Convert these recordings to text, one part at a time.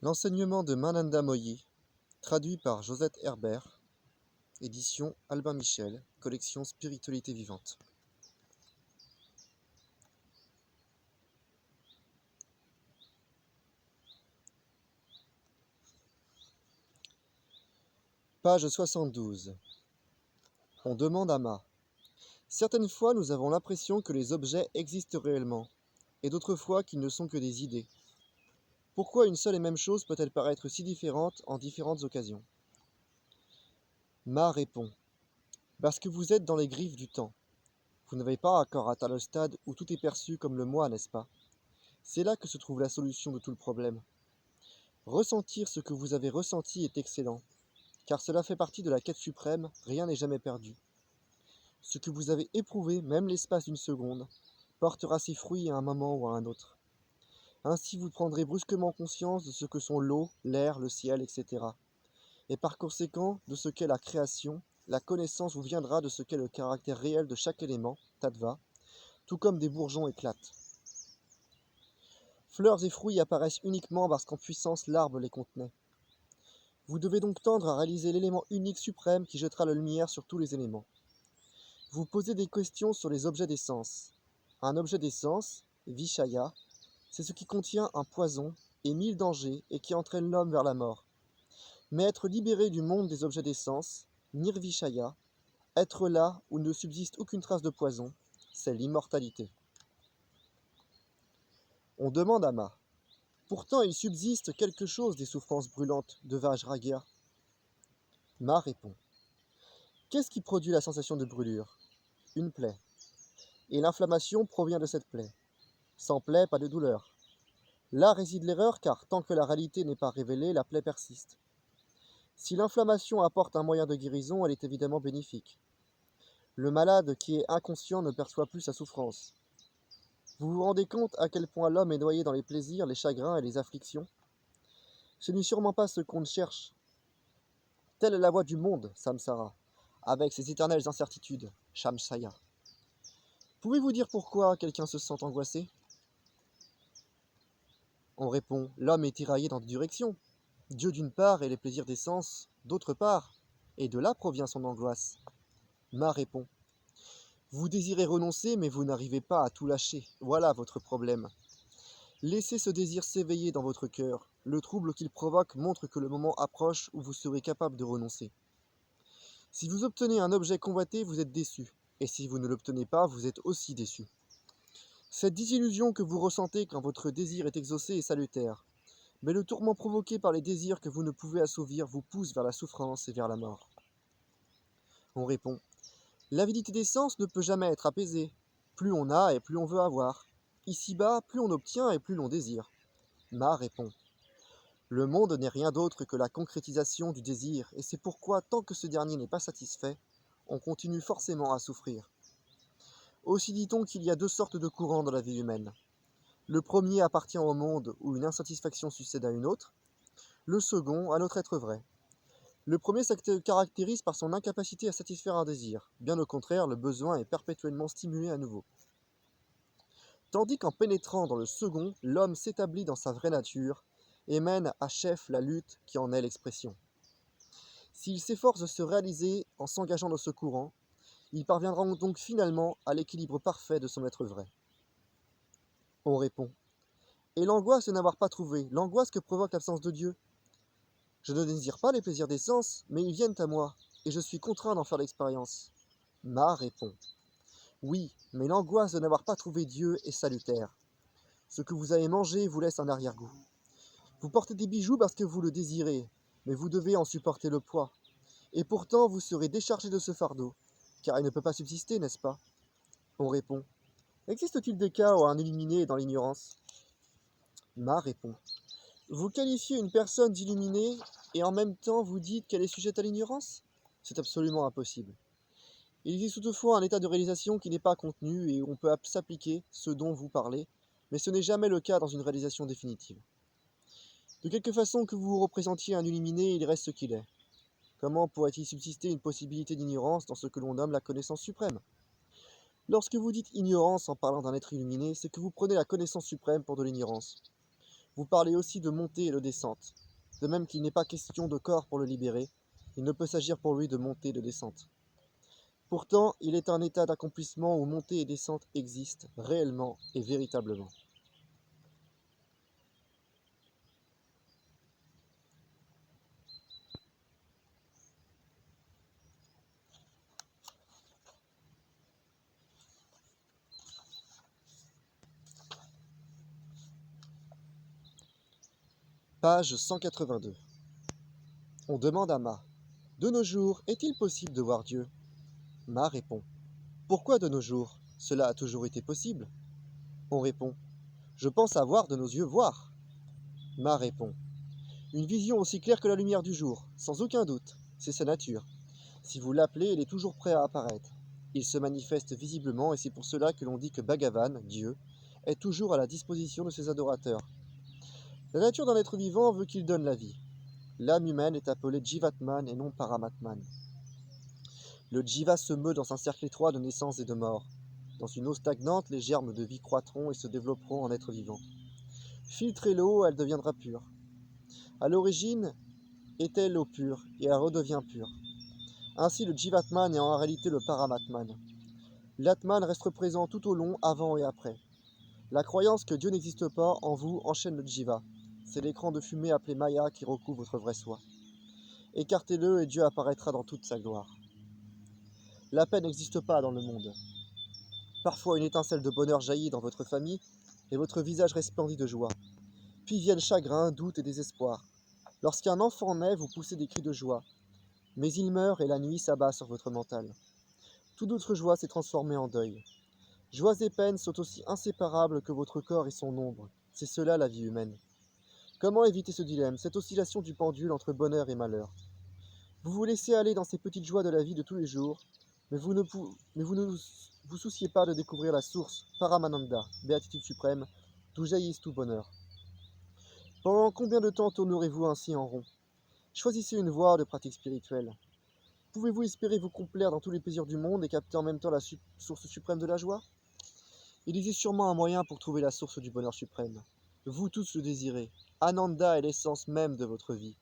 L'enseignement de Mananda Moyi, traduit par Josette Herbert, édition Albin Michel, collection Spiritualité vivante. Page 72. On demande à Ma. Certaines fois, nous avons l'impression que les objets existent réellement, et d'autres fois qu'ils ne sont que des idées. Pourquoi une seule et même chose peut-elle paraître si différente en différentes occasions? Ma répond. Parce que vous êtes dans les griffes du temps. Vous n'avez pas encore atteint le stade où tout est perçu comme le moi, n'est-ce pas? C'est là que se trouve la solution de tout le problème. Ressentir ce que vous avez ressenti est excellent, car cela fait partie de la quête suprême, rien n'est jamais perdu. Ce que vous avez éprouvé, même l'espace d'une seconde, portera ses fruits à un moment ou à un autre. Ainsi vous prendrez brusquement conscience de ce que sont l'eau, l'air, le ciel, etc. Et par conséquent, de ce qu'est la création, la connaissance vous viendra de ce qu'est le caractère réel de chaque élément, tattva, tout comme des bourgeons éclatent. Fleurs et fruits apparaissent uniquement parce qu'en puissance l'arbre les contenait. Vous devez donc tendre à réaliser l'élément unique suprême qui jettera la lumière sur tous les éléments. Vous posez des questions sur les objets d'essence. Un objet d'essence, Vishaya, c'est ce qui contient un poison et 1000 dangers et qui entraîne l'homme vers la mort. Mais être libéré du monde des objets d'essence, Nirvishaya, être là où ne subsiste aucune trace de poison, c'est l'immortalité. On demande à Ma. Pourtant il subsiste quelque chose des souffrances brûlantes de Vajragya. Ma répond. Qu'est-ce qui produit la sensation de brûlure? Une plaie. Et l'inflammation provient de cette plaie. Sans plaie, pas de douleur. Là réside l'erreur car tant que la réalité n'est pas révélée, la plaie persiste. Si l'inflammation apporte un moyen de guérison, elle est évidemment bénéfique. Le malade qui est inconscient ne perçoit plus sa souffrance. Vous vous rendez compte à quel point l'homme est noyé dans les plaisirs, les chagrins et les afflictions? Ce n'est sûrement pas ce qu'on cherche. Telle est la voie du monde, samsara, avec ses éternelles incertitudes, shamsaya. Pouvez-vous dire pourquoi quelqu'un se sent angoissé? On répond, l'homme est tiraillé dans deux directions. Dieu d'une part et les plaisirs des sens d'autre part, et de là provient son angoisse. Ma répond, vous désirez renoncer mais vous n'arrivez pas à tout lâcher, voilà votre problème. Laissez ce désir s'éveiller dans votre cœur, le trouble qu'il provoque montre que le moment approche où vous serez capable de renoncer. Si vous obtenez un objet convoité, vous êtes déçu, et si vous ne l'obtenez pas, vous êtes aussi déçu. Cette désillusion que vous ressentez quand votre désir est exaucé est salutaire, mais le tourment provoqué par les désirs que vous ne pouvez assouvir vous pousse vers la souffrance et vers la mort. On répond, l'avidité des sens ne peut jamais être apaisée. Plus on a et plus on veut avoir. Ici-bas, plus on obtient et plus l'on désire. Ma répond, le monde n'est rien d'autre que la concrétisation du désir, et c'est pourquoi, tant que ce dernier n'est pas satisfait, on continue forcément à souffrir. Aussi dit-on qu'il y a deux sortes de courants dans la vie humaine. Le premier appartient au monde où une insatisfaction succède à une autre, le second à notre être vrai. Le premier se caractérise par son incapacité à satisfaire un désir, bien au contraire, le besoin est perpétuellement stimulé à nouveau. Tandis qu'en pénétrant dans le second, l'homme s'établit dans sa vraie nature et mène à chef la lutte qui en est l'expression. S'il s'efforce de se réaliser en s'engageant dans ce courant, il parviendra donc finalement à l'équilibre parfait de son être vrai. On répond, et l'angoisse de n'avoir pas trouvé, l'angoisse que provoque l'absence de Dieu? Je ne désire pas les plaisirs des sens, mais ils viennent à moi, et je suis contraint d'en faire l'expérience. Ma répond, oui, mais l'angoisse de n'avoir pas trouvé Dieu est salutaire. Ce que vous avez mangé vous laisse un arrière-goût. Vous portez des bijoux parce que vous le désirez, mais vous devez en supporter le poids. Et pourtant vous serez déchargé de ce fardeau, car il ne peut pas subsister, n'est-ce pas? On répond, existe-t-il des cas où un illuminé est dans l'ignorance? Ma répond, vous qualifiez une personne d'illuminée et en même temps vous dites qu'elle est sujette à l'ignorance? C'est absolument impossible. Il existe toutefois un état de réalisation qui n'est pas contenu et où on peut s'appliquer ce dont vous parlez, mais ce n'est jamais le cas dans une réalisation définitive. De quelque façon que vous représentiez un illuminé, il reste ce qu'il est. Comment pourrait-il subsister une possibilité d'ignorance dans ce que l'on nomme la connaissance suprême? Lorsque vous dites ignorance en parlant d'un être illuminé, c'est que vous prenez la connaissance suprême pour de l'ignorance. Vous parlez aussi de montée et de descente. De même qu'il n'est pas question de corps pour le libérer, il ne peut s'agir pour lui de montée et de descente. Pourtant, il est un état d'accomplissement où montée et descente existent réellement et véritablement. Page 182. On demande à Ma. De nos jours, est-il possible de voir Dieu? Ma répond. Pourquoi de nos jours? Cela a toujours été possible. On répond. Je pense avoir de nos yeux voir. Ma répond. Une vision aussi claire que la lumière du jour, sans aucun doute, c'est sa nature. Si vous l'appelez, il est toujours prêt à apparaître. Il se manifeste visiblement et c'est pour cela que l'on dit que Bhagavan, Dieu, est toujours à la disposition de ses adorateurs. La nature d'un être vivant veut qu'il donne la vie. L'âme humaine est appelée Jivatman et non Paramatman. Le Jiva se meut dans un cercle étroit de naissance et de mort. Dans une eau stagnante, les germes de vie croîtront et se développeront en être vivant. Filtrez l'eau, elle deviendra pure. À l'origine, était l'eau pure, et elle redevient pure. Ainsi, le Jivatman est en réalité le Paramatman. L'Atman reste présent tout au long, avant et après. La croyance que Dieu n'existe pas en vous enchaîne le Jiva. C'est l'écran de fumée appelé Maya qui recouvre votre vrai soi. Écartez-le et Dieu apparaîtra dans toute sa gloire. La paix n'existe pas dans le monde. Parfois une étincelle de bonheur jaillit dans votre famille et votre visage resplendit de joie. Puis viennent chagrin, doute et désespoir. Lorsqu'un enfant naît, vous poussez des cris de joie. Mais il meurt et la nuit s'abat sur votre mental. Toute autre joie s'est transformée en deuil. Joies et peines sont aussi inséparables que votre corps et son ombre. C'est cela la vie humaine. Comment éviter ce dilemme, cette oscillation du pendule entre bonheur et malheur? Vous vous laissez aller dans ces petites joies de la vie de tous les jours, mais vous ne vous souciez pas de découvrir la source, Paramananda, béatitude suprême, d'où jaillisse tout bonheur. Pendant combien de temps tournerez-vous ainsi en rond? Choisissez une voie de pratique spirituelle. Pouvez-vous espérer vous complaire dans tous les plaisirs du monde et capter en même temps la source suprême de la joie? Il existe sûrement un moyen pour trouver la source du bonheur suprême. Vous tous le désirez. Ananda est l'essence même de votre vie.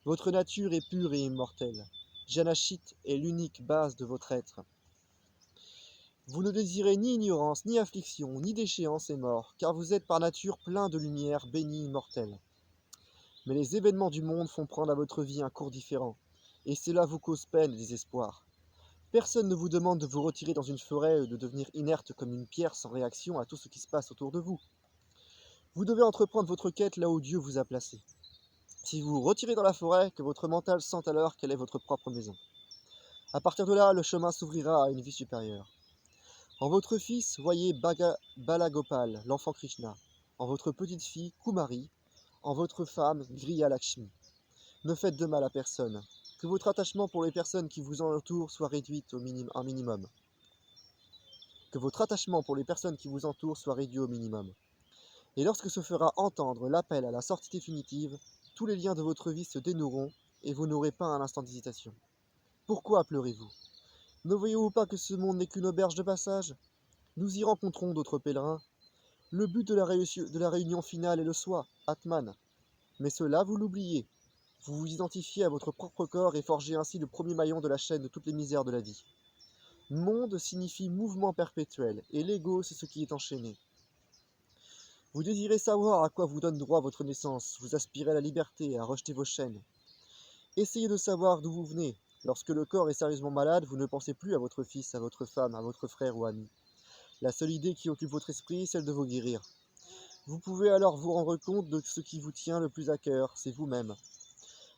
Votre nature est pure et immortelle. Janashit est l'unique base de votre être. Vous ne désirez ni ignorance, ni affliction, ni déchéance et mort, car vous êtes par nature plein de lumière, béni, immortel. Mais les événements du monde font prendre à votre vie un cours différent, et cela vous cause peine et désespoir. Personne ne vous demande de vous retirer dans une forêt ou de devenir inerte comme une pierre sans réaction à tout ce qui se passe autour de vous. Vous devez entreprendre votre quête là où Dieu vous a placé. Si vous vous retirez dans la forêt, que votre mental sente alors qu'elle est votre propre maison. À partir de là, le chemin s'ouvrira à une vie supérieure. En votre fils, voyez Balagopal, l'enfant Krishna. En votre petite fille, Kumari. En votre femme, Griya Lakshmi. Ne faites de mal à personne. Que votre attachement pour les personnes qui vous entourent soit réduit au minimum. Que votre attachement pour les personnes qui vous entourent soit réduit au minimum. Et lorsque se fera entendre l'appel à la sortie définitive, tous les liens de votre vie se dénoueront et vous n'aurez pas un instant d'hésitation. Pourquoi pleurez-vous? Ne voyez-vous pas que ce monde n'est qu'une auberge de passage? Nous y rencontrons d'autres pèlerins. Le but de la réunion finale est le soi, Atman. Mais cela, vous l'oubliez. Vous vous identifiez à votre propre corps et forgez ainsi le premier maillon de la chaîne de toutes les misères de la vie. Monde signifie mouvement perpétuel, et l'ego, c'est ce qui est enchaîné. Vous désirez savoir à quoi vous donne droit votre naissance, vous aspirez à la liberté, à rejeter vos chaînes. Essayez de savoir d'où vous venez. Lorsque le corps est sérieusement malade, vous ne pensez plus à votre fils, à votre femme, à votre frère ou ami. La seule idée qui occupe votre esprit est celle de vous guérir. Vous pouvez alors vous rendre compte de ce qui vous tient le plus à cœur, c'est vous-même.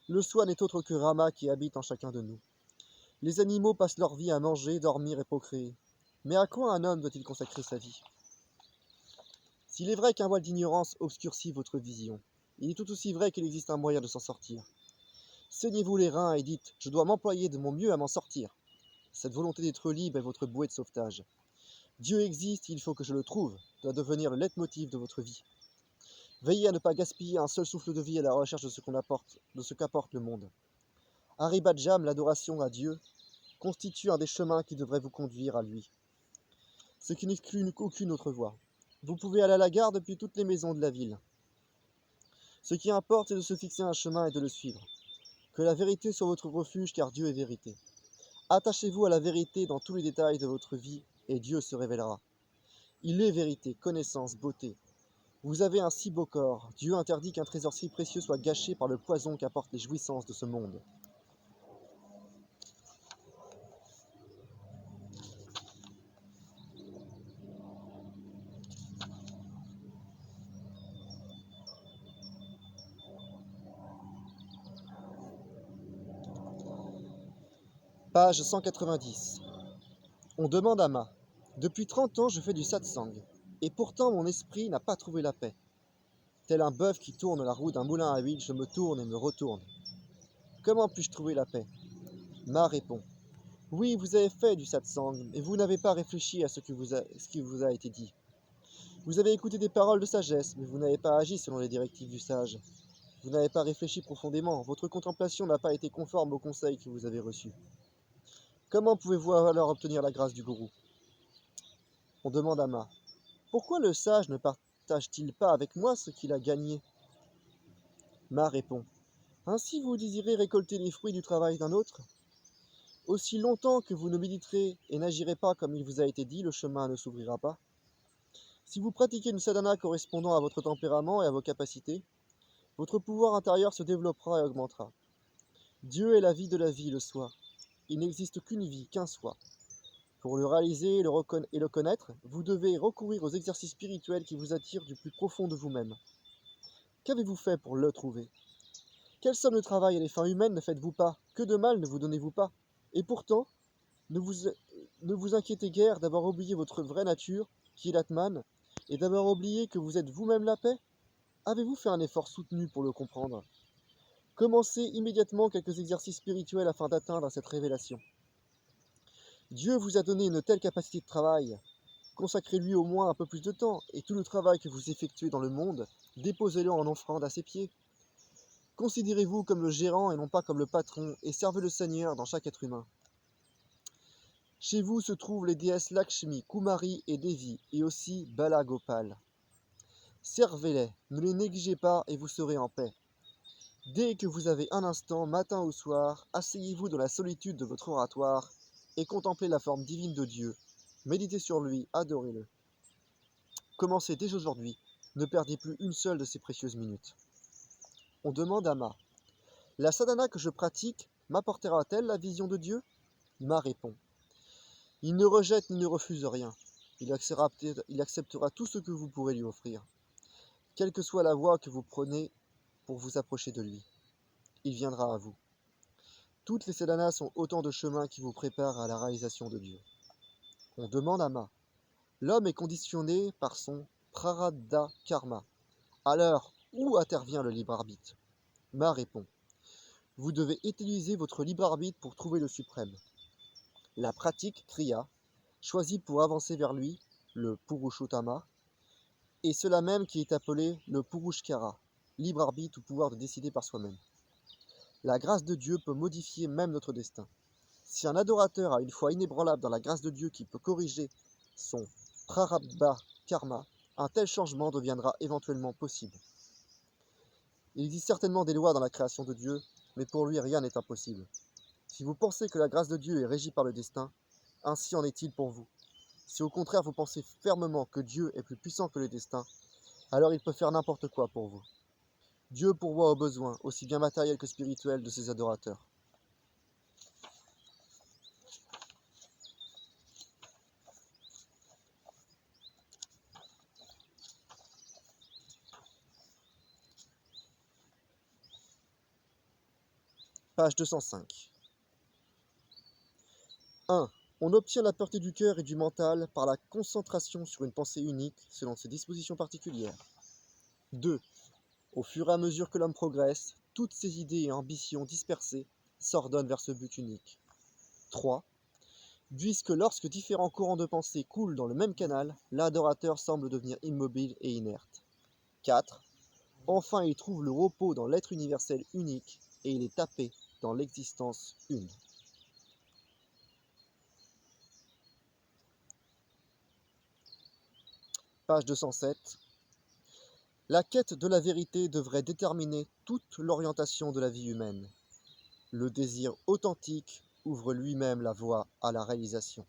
Le soi n'est autre que Rama qui habite en chacun de nous. Les animaux passent leur vie à manger, dormir et procréer. Mais à quoi un homme doit-il consacrer sa vie? S'il est vrai qu'un voile d'ignorance obscurcit votre vision, il est tout aussi vrai qu'il existe un moyen de s'en sortir. Saignez-vous les reins et dites « Je dois m'employer de mon mieux à m'en sortir ». Cette volonté d'être libre est votre bouée de sauvetage. Dieu existe, il faut que je le trouve, doit devenir le leitmotiv de votre vie. Veillez à ne pas gaspiller un seul souffle de vie à la recherche de ce qu'apporte le monde. Haribhajam, l'adoration à Dieu, constitue un des chemins qui devrait vous conduire à lui. Ce qui n'exclut aucune autre voie. Vous pouvez aller à la gare depuis toutes les maisons de la ville. Ce qui importe, c'est de se fixer un chemin et de le suivre. Que la vérité soit votre refuge, car Dieu est vérité. Attachez-vous à la vérité dans tous les détails de votre vie, et Dieu se révélera. Il est vérité, connaissance, beauté. Vous avez un si beau corps. Dieu interdit qu'un trésor si précieux soit gâché par le poison qu'apportent les jouissances de ce monde. Page 190. On demande à Ma. Depuis 30 ans, je fais du satsang, et pourtant mon esprit n'a pas trouvé la paix. Tel un bœuf qui tourne la roue d'un moulin à huile, je me tourne et me retourne. Comment puis-je trouver la paix? Ma répond. Oui, vous avez fait du satsang, mais vous n'avez pas réfléchi à ce qui vous a été dit. Vous avez écouté des paroles de sagesse, mais vous n'avez pas agi selon les directives du sage. Vous n'avez pas réfléchi profondément, votre contemplation n'a pas été conforme aux conseils que vous avez reçus. Comment pouvez-vous alors obtenir la grâce du gourou? On demande à Ma. Pourquoi le sage ne partage-t-il pas avec moi ce qu'il a gagné? Ma répond. Ainsi vous désirez récolter les fruits du travail d'un autre? Aussi longtemps que vous ne méditerez et n'agirez pas comme il vous a été dit, le chemin ne s'ouvrira pas. Si vous pratiquez une sadhana correspondant à votre tempérament et à vos capacités, votre pouvoir intérieur se développera et augmentera. Dieu est la vie de la vie, le soi. Il n'existe qu'une vie, qu'un soi. Pour le réaliser et le connaître, vous devez recourir aux exercices spirituels qui vous attirent du plus profond de vous-même. Qu'avez-vous fait pour le trouver? Quelle somme de travail et les fins humaines ne faites-vous pas? Que de mal ne vous donnez-vous pas? Et pourtant, ne vous inquiétez guère d'avoir oublié votre vraie nature, qui est l'Atman, et d'avoir oublié que vous êtes vous-même la paix? Avez-vous fait un effort soutenu pour le comprendre? Commencez immédiatement quelques exercices spirituels afin d'atteindre cette révélation. Dieu vous a donné une telle capacité de travail. Consacrez-lui au moins un peu plus de temps, et tout le travail que vous effectuez dans le monde, déposez-le en offrande à ses pieds. Considérez-vous comme le gérant et non pas comme le patron, et servez le Seigneur dans chaque être humain. Chez vous se trouvent les déesses Lakshmi, Kumari et Devi, et aussi Bala Gopal. Servez-les, ne les négligez pas et vous serez en paix. Dès que vous avez un instant, matin ou soir, asseyez-vous dans la solitude de votre oratoire et contemplez la forme divine de Dieu. Méditez sur lui, adorez-le. Commencez dès aujourd'hui, ne perdez plus une seule de ces précieuses minutes. On demande à Ma. La sadhana que je pratique m'apportera-t-elle la vision de Dieu? Ma répond. Il ne rejette ni ne refuse rien. Il acceptera tout ce que vous pourrez lui offrir, quelle que soit la voie que vous prenez pour vous approcher de lui. Il viendra à vous. Toutes les sadhanas sont autant de chemins qui vous préparent à la réalisation de Dieu. On demande à Ma. L'homme est conditionné par son prarabdha karma. Alors, où intervient le libre arbitre? Ma répond. Vous devez utiliser votre libre arbitre pour trouver le suprême. La pratique kriya, choisie pour avancer vers lui, le purushottama, et cela même qui est appelé le purushkara, libre arbitre ou pouvoir de décider par soi-même. La grâce de Dieu peut modifier même notre destin. Si un adorateur a une foi inébranlable dans la grâce de Dieu qui peut corriger son prarabdha karma, un tel changement deviendra éventuellement possible. Il existe certainement des lois dans la création de Dieu, mais pour lui rien n'est impossible. Si vous pensez que la grâce de Dieu est régie par le destin, ainsi en est-il pour vous. Si au contraire vous pensez fermement que Dieu est plus puissant que le destin, alors il peut faire n'importe quoi pour vous. Dieu pourvoit aux besoins, aussi bien matériels que spirituels, de ses adorateurs. Page 205. 1. On obtient la pureté du cœur et du mental par la concentration sur une pensée unique selon ses dispositions particulières. 2. Au fur et à mesure que l'homme progresse, toutes ses idées et ambitions dispersées s'ordonnent vers ce but unique. 3. Puisque lorsque différents courants de pensée coulent dans le même canal, l'adorateur semble devenir immobile et inerte. 4. Enfin, il trouve le repos dans l'être universel unique et il est tapé dans l'existence une. Page 207. La quête de la vérité devrait déterminer toute l'orientation de la vie humaine. Le désir authentique ouvre lui-même la voie à la réalisation.